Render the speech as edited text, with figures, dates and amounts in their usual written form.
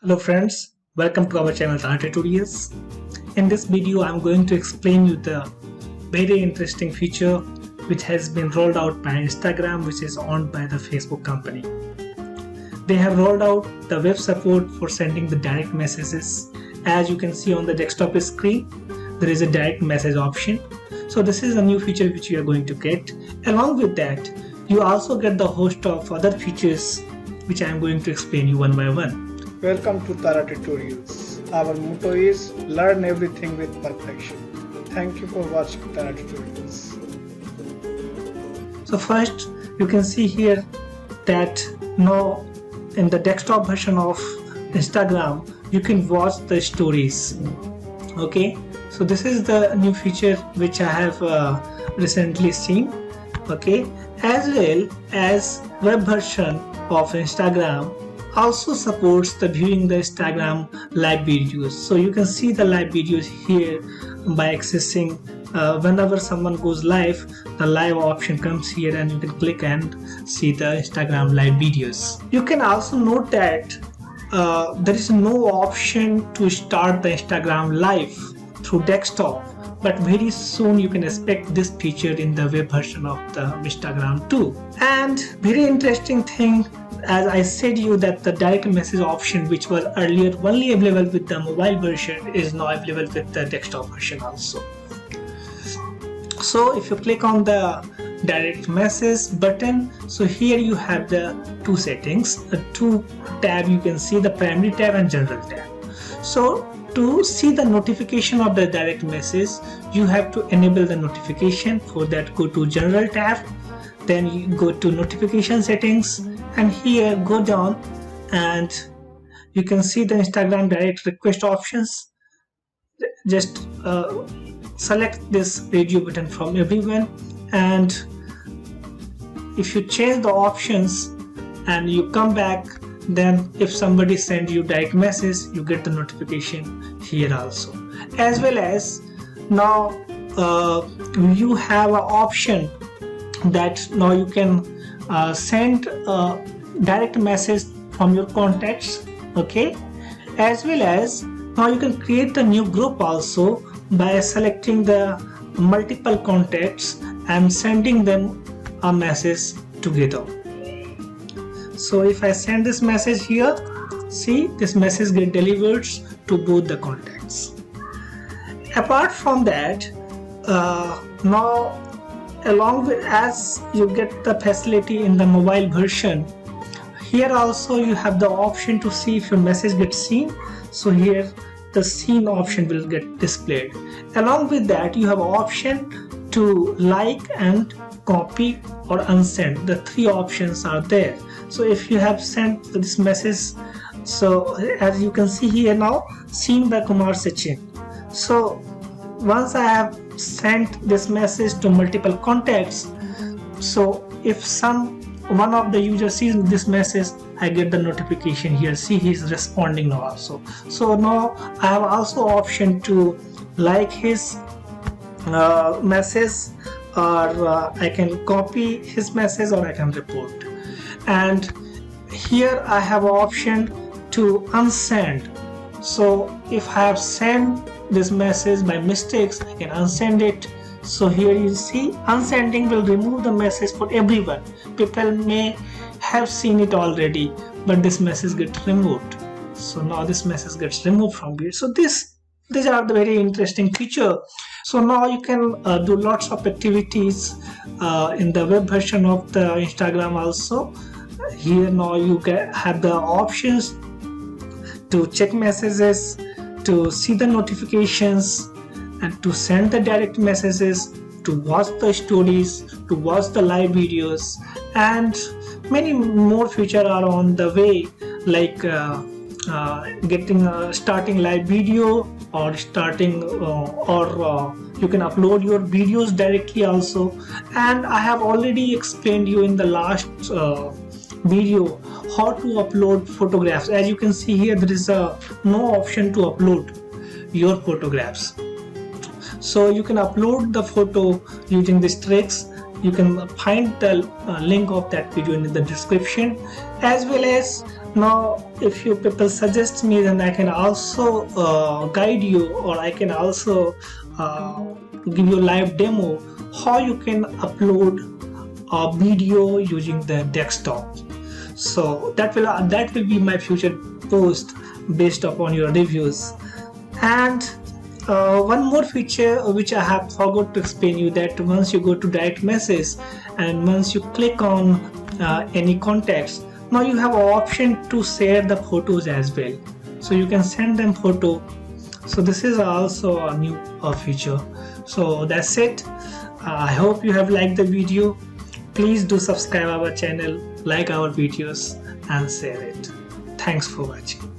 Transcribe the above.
Hello friends, welcome to our channel Tata Tutorials. In this video I am going to explain you the very interesting feature which has been rolled out by Instagram, which is owned by the Facebook company. They have rolled out the web support for sending the direct messages. As you can see on the desktop screen, there is a direct message option. So this is a new feature which you are going to get. Along with that, you also get the host of other features which I am going to explain you one by one. Welcome to Tara Tutorials. Our motto is learn everything with perfection. Thank you for watching Tara Tutorials. So first you can see here that now in the desktop version of Instagram you can watch the stories. Okay, so this is the new feature which I have recently seen. Okay, as well as web version of Instagram also supports the viewing the Instagram live videos. So you can see the live videos here by accessing whenever someone goes live, the live option comes here and you can click and see the Instagram live videos. You can also note that there is no option to start the Instagram live through desktop, but very soon you can expect this feature in the web version of the Instagram too. And very interesting thing, as I said you that the direct message option which was earlier only available with the mobile version is now available with the desktop version also. So if you click on the direct message button, so here you have the two settings, the two tab. You can see the primary tab and general tab. So to see the notification of the direct message, you have to enable the notification. For that, go to general tab, then you go to notification settings, and here go down and you can see the Instagram direct request options. Just select this radio button from everyone, and if you change the options and you come back, then if somebody sends you direct message, you get the notification here also. As well as now you have an option that now you can send a direct message from your contacts. Okay, as well as now you can create a new group also by selecting the multiple contacts and sending them a message together. So if I send this message here, see this message get delivered to both the contacts. Apart from that, now along with as you get the facility in the mobile version, here also you have the option to see if your message gets seen. So here the seen option will get displayed. Along with that, you have an option to like and copy or unsend. The three options are there. So if you have sent this message, so as you can see here now, seen by Kumar Sachin. So once I have sent this message to multiple contacts, so if one of the users sees this message, I get the notification here. See, he's responding now also. So now I have also option to like his message, or I can copy his message, or I can report. And here I have an option to unsend. So if I have sent this message by mistakes, I can unsend it. So here you see unsending will remove the message for everyone. People may have seen it already, but this message gets removed. So now this message gets removed from here. So these are the very interesting feature. So now you can do lots of activities in the web version of the Instagram also. Here now you have the options to check messages, to see the notifications, and to send the direct messages, to watch the stories, to watch the live videos, and many more features are on the way, like starting live video, or starting you can upload your videos directly also. And I have already explained you in the last video how to upload photographs. As you can see here, there is no option to upload your photographs. So you can upload the photo using these tricks. You can find the link of that video in the description. As well as Now if you people suggest me, then I can also guide you, or I can also give you a live demo how you can upload a video using the desktop. So that will be my future post based upon your reviews. And one more feature which I have forgot to explain you, that once you go to direct message and once you click on any contacts, now you have an option to share the photos as well, so you can send them photo. So this is also a new feature. So that's it. I hope you have liked the video. Please do subscribe our channel, like our videos and share it. Thanks for watching.